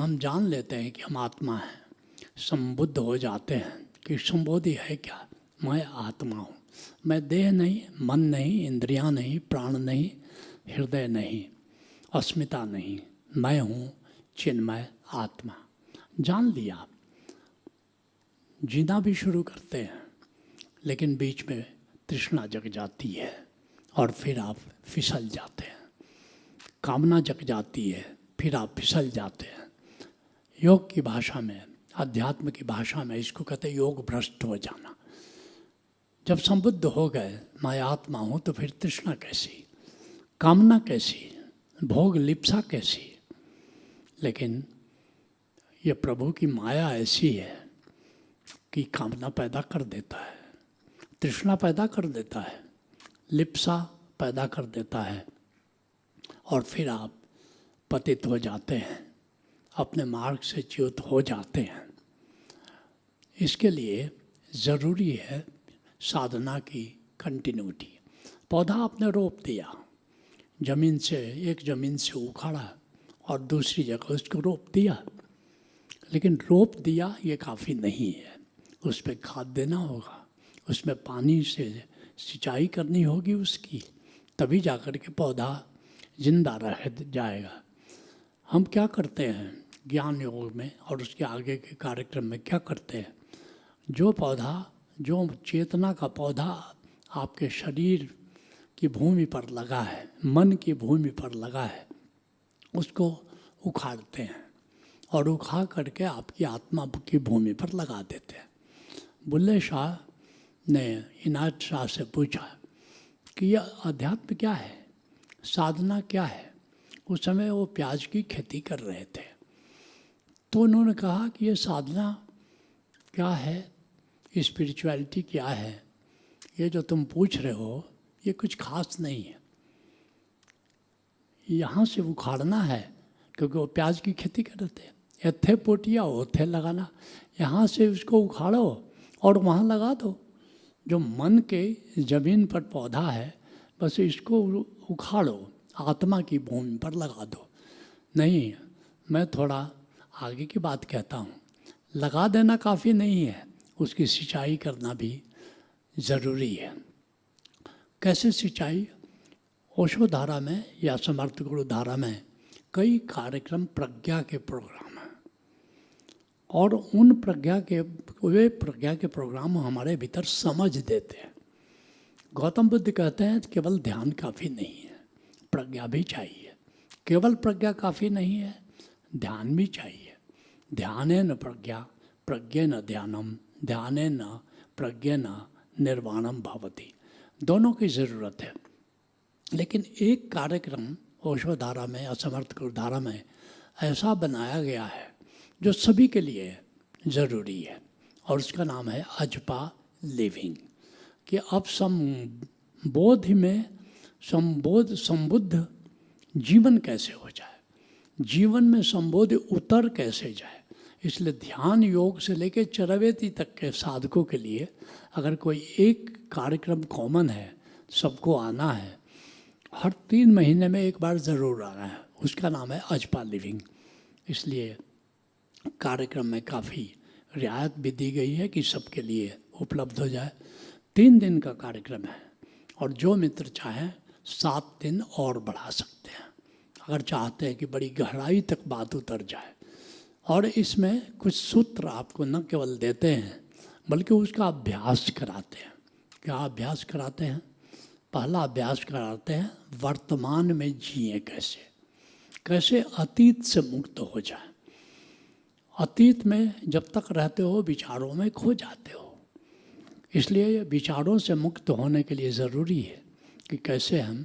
हम जान लेते हैं कि हम आत्मा हैं, संबुद्ध हो जाते हैं कि संबोधि है क्या, मैं आत्मा हूँ। मैं देह नहीं, मन नहीं, इंद्रियां नहीं, प्राण नहीं, हृदय नहीं, अस्मिता नहीं, मैं हूँ चिन्मय आत्मा। जान लिया, जीना भी शुरू करते हैं, लेकिन बीच में तृष्णा जग जाती है और फिर आप फिसल जाते हैं। कामना जग जाती है, फिर आप फिसल जाते हैं। योग की भाषा में, अध्यात्म की भाषा में इसको कहते हैं योग भ्रष्ट हो जाना। जब संबुद्ध हो गए, मैं आत्मा हूँ, तो फिर तृष्णा कैसी, कामना कैसी, भोग लिप्सा कैसी। लेकिन ये प्रभु की माया ऐसी है कि कामना पैदा कर देता है, तृष्णा पैदा कर देता है, लिप्सा पैदा कर देता है, और फिर आप पतित हो जाते हैं, अपने मार्ग से च्युत हो जाते हैं। इसके लिए ज़रूरी है साधना की कंटिन्यूटी। पौधा आपने रोप दिया, ज़मीन से, एक ज़मीन से उखाड़ा और दूसरी जगह उसको रोप दिया, लेकिन रोप दिया ये काफ़ी नहीं है। उस पर खाद देना होगा, उसमें पानी से सिंचाई करनी होगी उसकी, तभी जाकर के पौधा जिंदा रह जाएगा। हम क्या करते हैं ज्ञान योग में और उसके आगे के कार्यक्रम में क्या करते हैं, जो पौधा, जो चेतना का पौधा आपके शरीर की भूमि पर लगा है, मन की भूमि पर लगा है, उसको उखाड़ते हैं और उखाड़ करके आपकी आत्मा की भूमि पर लगा देते हैं। बुल्ले शाह ने इनायत शाह से पूछा कि यह अध्यात्म क्या है, साधना क्या है। उस समय वो प्याज की खेती कर रहे थे, तो उन्होंने कहा कि ये साधना क्या है, स्पिरिचुअलिटी क्या है, ये जो तुम पूछ रहे हो ये कुछ खास नहीं है। यहाँ से उखाड़ना है, क्योंकि वो प्याज की खेती कर रहे थे, एथे पोटिया ओथे लगाना, यहाँ से उसको उखाड़ो और वहाँ लगा दो। जो मन के ज़मीन पर पौधा है, बस इसको उखाड़ो, आत्मा की भूमि पर लगा दो। नहीं, मैं थोड़ा आगे की बात कहता हूँ। लगा देना काफ़ी नहीं है, उसकी सिंचाई करना भी ज़रूरी है। कैसे सिंचाई? ओशो धारा में या समर्थ गुरु धारा में कई कार्यक्रम प्रज्ञा के प्रोग्राम हैं, और उन वे प्रज्ञा के प्रोग्राम हमारे भीतर समझ देते हैं। गौतम बुद्ध कहते हैं केवल ध्यान काफ़ी नहीं है, प्रज्ञा भी चाहिए। केवल प्रज्ञा काफ़ी नहीं है, ध्यान भी चाहिए। ध्यानेन प्रज्ञा, प्रज्ञेन ध्यानम, ध्यानेन प्रज्ञेन निर्वाणम भवति। दोनों की ज़रूरत है। लेकिन एक कार्यक्रम ओशो धारा में, असमर्थ गुरु धारा में ऐसा बनाया गया है जो सभी के लिए ज़रूरी है, और उसका नाम है अजपा लिविंग। कि अब संबुद्ध जीवन कैसे हो जाए, जीवन में संबोध उतर कैसे जाए। इसलिए ध्यान योग से लेकर चरवेती तक के साधकों के लिए अगर कोई एक कार्यक्रम कॉमन है, सबको आना है, हर 3 महीने में एक बार ज़रूर आना है, उसका नाम है अजपा लिविंग। इसलिए कार्यक्रम में काफ़ी रियायत भी दी गई है कि सबके लिए उपलब्ध हो जाए। 3 दिन का कार्यक्रम है, और जो मित्र चाहें 7 दिन और बढ़ा सकते हैं, अगर चाहते हैं कि बड़ी गहराई तक बात उतर जाए। और इसमें कुछ सूत्र आपको न केवल देते हैं, बल्कि उसका अभ्यास कराते हैं। क्या अभ्यास कराते हैं? पहला अभ्यास कराते हैं वर्तमान में जिए कैसे, कैसे अतीत से मुक्त हो जाए। अतीत में जब तक रहते हो विचारों में खो जाते हो, इसलिए विचारों से मुक्त होने के लिए ज़रूरी है कि कैसे हम